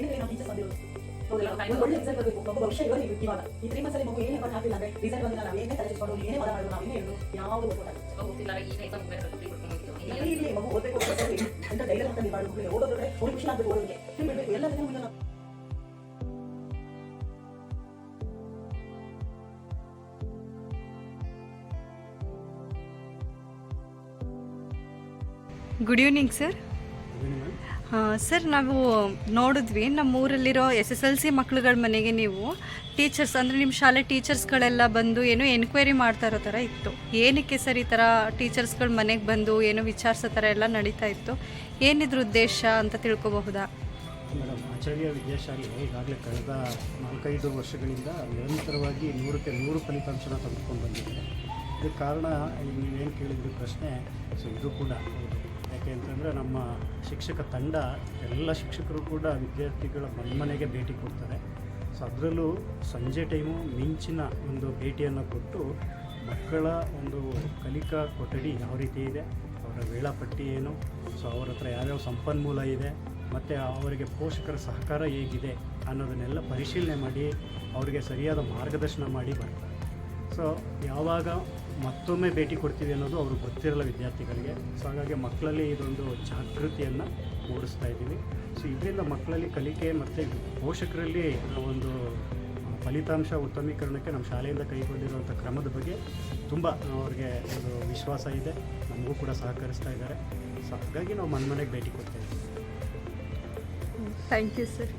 ಏನಿದೆ ನಾವು ಟೀಚರ್ಸ್ ಬಂದಿರೋದು ಒಂದು ಒಳ್ಳೆ ರಿಸಲ್ಟ್ ಬರಬೇಕು. ಮಗು ಭವಿಷ್ಯ ಇವಾಗ ಈ 3 months ಅಲ್ಲಿ ಮಗು ಏನೇ ಎಫರ್ಟ್ ಹಾಕಿಲ್ಲ ಅಂದ್ರೆ ರಿಸಲ್ಟ್ ಬಂದಿಲ್ಲ, ನಾವು ಏನೇ ತಲೆಸಿಕೊಂಡು ಏನೇ ಮಾತಾಡೋದು, ನಾವು ಏನೇ ಹೇಳೋದು ಯಾವುದು ಇಲ್ಲಿ ಮಗು ಓದಬೇಕು ಅಂತ ಡೈಲಿ ಅಂತ ನೀವು ಮಾಡಬೇಕು. ಓದೋದ್ರೆ ಒಂದು ಖುಷಿ ಆಗಬೇಕು, ಓದೋದಕ್ಕೆ ಬಿಡಬೇಕು ಎಲ್ಲದನ್ನೂ ಮುಂದೆ ನಾವು ಗುಡ್ ಈವ್ನಿಂಗ್ ಸರ್. ಸರ್, ನಾವು ನೋಡಿದ್ವಿ ನಮ್ಮೂರಲ್ಲಿರೋ SSLC ಮಕ್ಳುಗಳ ಮನೆಗೆ ನೀವು ಟೀಚರ್ಸ್ ಅಂದರೆ ನಿಮ್ಮ ಶಾಲೆ ಟೀಚರ್ಸ್ಗಳೆಲ್ಲ ಬಂದು ಏನೋ ಎನ್ಕ್ವೈರಿ ಮಾಡ್ತಾ ಇರೋ ಥರ ಇತ್ತು. ಏನಕ್ಕೆ ಸರ್ ಈ ಥರ ಟೀಚರ್ಸ್ಗಳ ಮನೆಗೆ ಬಂದು ಏನೋ ವಿಚಾರಿಸೋ ಥರ ಎಲ್ಲ ನಡೀತಾ ಇತ್ತು? ಏನಿದ್ರ ಉದ್ದೇಶ ಅಂತ ತಿಳ್ಕೊಬಹುದಾ? ಮೇಡಮ್, ಆಚಾರ್ಯ ವಿದ್ಯಾಶಾಲೆ ಈಗಾಗಲೇ ಕಳೆದ 4-5 ವರ್ಷಗಳಿಂದ ನಿರಂತರವಾಗಿ 100ಕ್ಕೆ 100 ಫಲಿತಾಂಶನ ತೆಗೆದುಕೊಂಡು ಬಂದಿದೆ. ಇದಕ್ಕೆ ಕಾರಣ ನೀವೇನು ಕೇಳಿದ್ರಿ ಪ್ರಶ್ನೆ, ಸೊ ಇದು ಕೂಡ ಹೌದು. ಯಾಕೆ ಅಂತಂದರೆ ನಮ್ಮ ಶಿಕ್ಷಕ ತಂಡ ಎಲ್ಲ ಶಿಕ್ಷಕರು ಕೂಡ ವಿದ್ಯಾರ್ಥಿಗಳ ಮನೆಗೆ ಭೇಟಿ ಕೊಡ್ತಾರೆ. ಸೊ ಅದರಲ್ಲೂ ಸಂಜೆ ಟೈಮು ಮಿಂಚಿನ ಒಂದು ಭೇಟಿಯನ್ನು ಕೊಟ್ಟು ಮಕ್ಕಳ ಒಂದು ಕಲಿಕಾ ಕೊಠಡಿ ಯಾವ ರೀತಿ ಇದೆ, ಅವರ ವೇಳಾಪಟ್ಟಿ ಏನು, ಸೊ ಅವ್ರ ಹತ್ರ ಯಾವ್ಯಾವ ಸಂಪನ್ಮೂಲ ಇದೆ, ಮತ್ತು ಅವರಿಗೆ ಪೋಷಕರ ಸಹಕಾರ ಹೇಗಿದೆ ಅನ್ನೋದನ್ನೆಲ್ಲ ಪರಿಶೀಲನೆ ಮಾಡಿ ಅವರಿಗೆ ಸರಿಯಾದ ಮಾರ್ಗದರ್ಶನ ಮಾಡಿ ಬರ್ತಾರೆ. ಸೊ ಯಾವಾಗ ಮತ್ತೊಮ್ಮೆ ಭೇಟಿ ಕೊಡ್ತೀವಿ ಅನ್ನೋದು ಅವರು ಗೊತ್ತಿರಲ್ಲ ವಿದ್ಯಾರ್ಥಿಗಳಿಗೆ. ಸೊ ಹಾಗಾಗಿ ಮಕ್ಕಳಲ್ಲಿ ಇದೊಂದು ಜಾಗೃತಿಯನ್ನು ಮೂಡಿಸ್ತಾ ಇದ್ದೀವಿ. ಸೊ ಇದರಿಂದ ಮಕ್ಕಳಲ್ಲಿ ಕಲಿಕೆ ಮತ್ತು ಪೋಷಕರಲ್ಲಿ ಒಂದು ಫಲಿತಾಂಶ ಉತ್ತಮೀಕರಣಕ್ಕೆ ನಮ್ಮ ಶಾಲೆಯಿಂದ ಕೈಗೊಂಡಿರುವಂಥ ಕ್ರಮದ ಬಗ್ಗೆ ತುಂಬ ಅವ್ರಿಗೆ ಒಂದು ವಿಶ್ವಾಸ ಇದೆ, ನಮಗೂ ಕೂಡ ಸಹಕರಿಸ್ತಾ ಇದ್ದಾರೆ. ಸೊ ಹಾಗಾಗಿ ನಾವು ಮನೆಗೆ ಭೇಟಿ ಕೊಡ್ತಾ ಇದ್ದೀವಿ. Thank you sir.